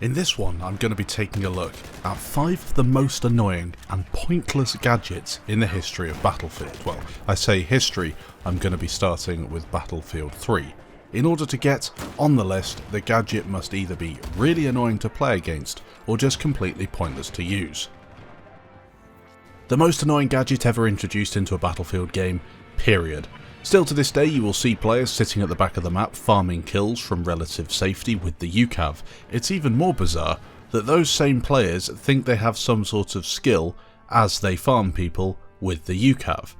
In this one, I'm going to be taking a look at 5 of the most annoying and pointless gadgets in the history of Battlefield. Well, I say history, I'm going to be starting with Battlefield 3. In order to get on the list, the gadget must either be really annoying to play against, or just completely pointless to use. The most annoying gadget ever introduced into a Battlefield game, period. Still to this day you will see players sitting at the back of the map farming kills from relative safety with the UCav. It's even more bizarre that those same players think they have some sort of skill as they farm people with the UCav.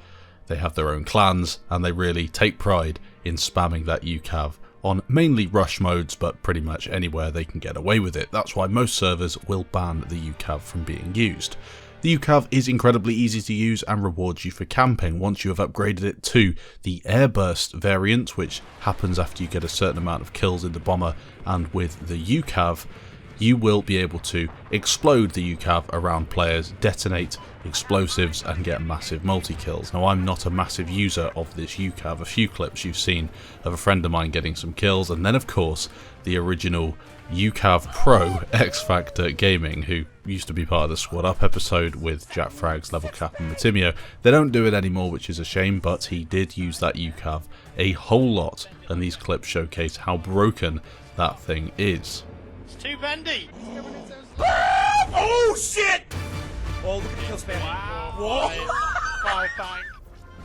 They have their own clans and they really take pride in spamming that UCav on mainly rush modes, but pretty much anywhere they can get away with it. That's why most servers will ban the UCav from being used. The UCav is incredibly easy to use and rewards you for camping once you have upgraded it to the airburst variant, which happens after you get a certain amount of kills in the bomber, and with the UCav you will be able to explode the UCav around players, detonate explosives and get massive multi-kills. Now I'm not a massive user of this UCav. A few clips you've seen of a friend of mine getting some kills, and then of course the original UCav Pro X Factor Gaming, who used to be part of the Squad Up episode with Jack Frags, Level Cap and Matimio. They don't do it anymore, which is a shame, but he did use that UCav a whole lot, and these clips showcase how broken that thing is. It's too bendy! Oh shit! Oh, look at the kill spam. Wow. Whoa.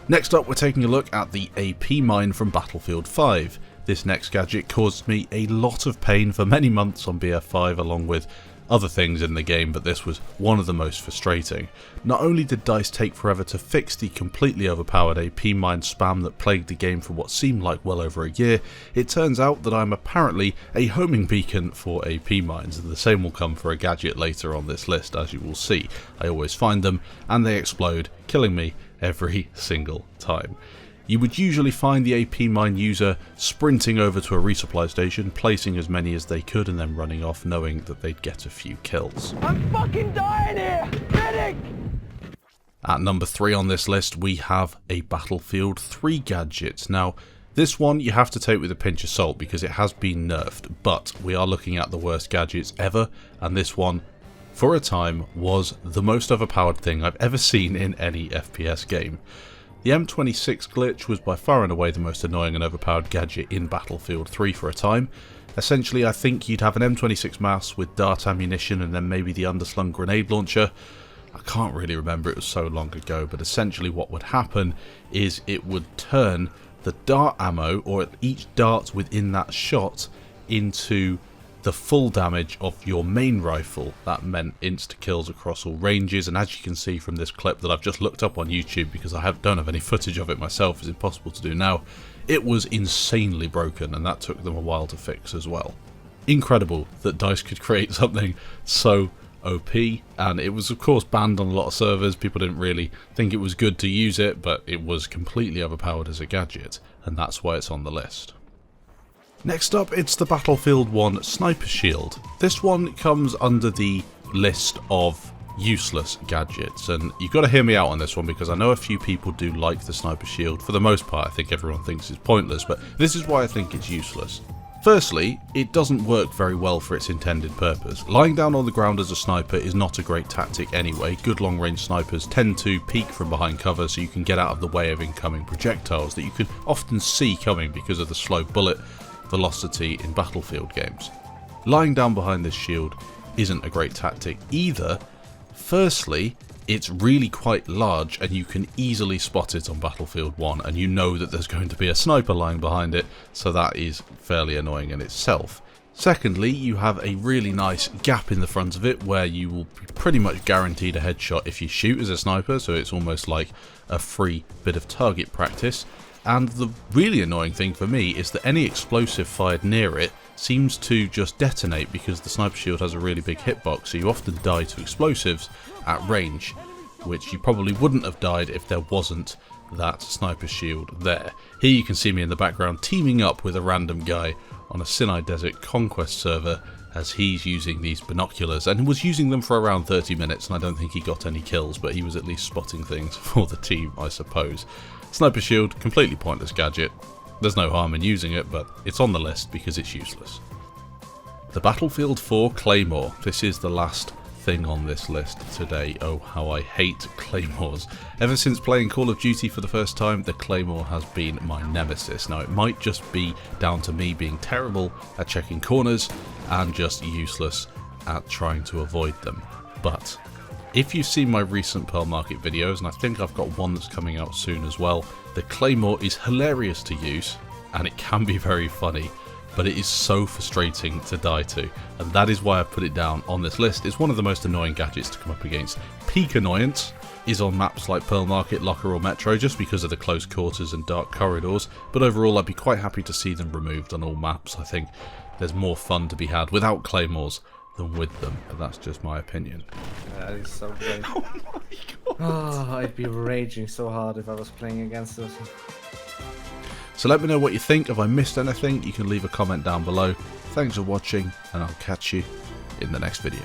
Next up, we're taking a look at the AP mine from Battlefield 5. This next gadget caused me a lot of pain for many months on BF5 along with other things in the game, but this was one of the most frustrating. Not only did DICE take forever to fix the completely overpowered AP mine spam that plagued the game for what seemed like well over a year, it turns out that I'm apparently a homing beacon for AP mines, and the same will come for a gadget later on this list, as you will see. I always find them and they explode, killing me every single time. You would usually find the AP mine user sprinting over to a resupply station, placing as many as they could and then running off, knowing that they'd get a few kills. I'm fucking dying here! Medic! At number 3 on this list we have a Battlefield 3 gadget. Now this one you have to take with a pinch of salt because it has been nerfed, but we are looking at the worst gadgets ever, and this one for a time was the most overpowered thing I've ever seen in any FPS game. The M26 Glitch was by far and away the most annoying and overpowered gadget in Battlefield 3 for a time. Essentially, I think you'd have an M26 mouse with dart ammunition and then maybe the underslung grenade launcher. I can't really remember, it was so long ago, but essentially what would happen is it would turn the dart ammo, or each dart within that shot, into the full damage of your main rifle. That meant insta-kills across all ranges, and as you can see from this clip that I've just looked up on YouTube because I don't have any footage of it myself, it's impossible to do now, it was insanely broken, and that took them a while to fix as well. Incredible that DICE could create something so OP, and it was of course banned on a lot of servers. People didn't really think it was good to use it, but it was completely overpowered as a gadget, and that's why it's on the list. Next up, it's the Battlefield 1 Sniper Shield. This one comes under the list of useless gadgets, and you've got to hear me out on this one because I know a few people do like the Sniper Shield. For the most part, I think everyone thinks it's pointless, but this is why I think it's useless. Firstly, it doesn't work very well for its intended purpose. Lying down on the ground as a sniper is not a great tactic anyway. Good long-range snipers tend to peek from behind cover so you can get out of the way of incoming projectiles that you can often see coming because of the slow bullet velocity in Battlefield games. Lying down behind this shield isn't a great tactic either. Firstly, it's really quite large and you can easily spot it on Battlefield 1, and you know that there's going to be a sniper lying behind it, so that is fairly annoying in itself. Secondly, you have a really nice gap in the front of it where you will be pretty much guaranteed a headshot if you shoot as a sniper, so it's almost like a free bit of target practice. And the really annoying thing for me is that any explosive fired near it seems to just detonate because the sniper shield has a really big hitbox, so you often die to explosives at range, which you probably wouldn't have died if there wasn't that sniper shield there. Here you can see me in the background teaming up with a random guy on a Sinai Desert Conquest server as he's using these binoculars, and was using them for around 30 minutes, and I don't think he got any kills, but he was at least spotting things for the team, I suppose. Sniper Shield, completely pointless gadget. There's no harm in using it, but it's on the list because it's useless. The Battlefield 4 Claymore. This is the last thing on this list today. Oh, how I hate Claymores. Ever since playing Call of Duty for the first time, the Claymore has been my nemesis. Now, it might just be down to me being terrible at checking corners and just useless at trying to avoid them. But if you've seen my recent Pearl Market videos, and I think I've got one that's coming out soon as well, the Claymore is hilarious to use, and it can be very funny, but it is so frustrating to die to, and that is why I put it down on this list. It's one of the most annoying gadgets to come up against. Peak annoyance is on maps like Pearl Market, Locker or Metro, just because of the close quarters and dark corridors, but overall I'd be quite happy to see them removed on all maps. I think there's more fun to be had without Claymores than with them, but that's just my opinion. That is so great. Oh my god. Oh, I'd be raging so hard if I was playing against this. So let me know what you think. If I missed anything, you can leave a comment down below. Thanks for watching, and I'll catch you in the next video.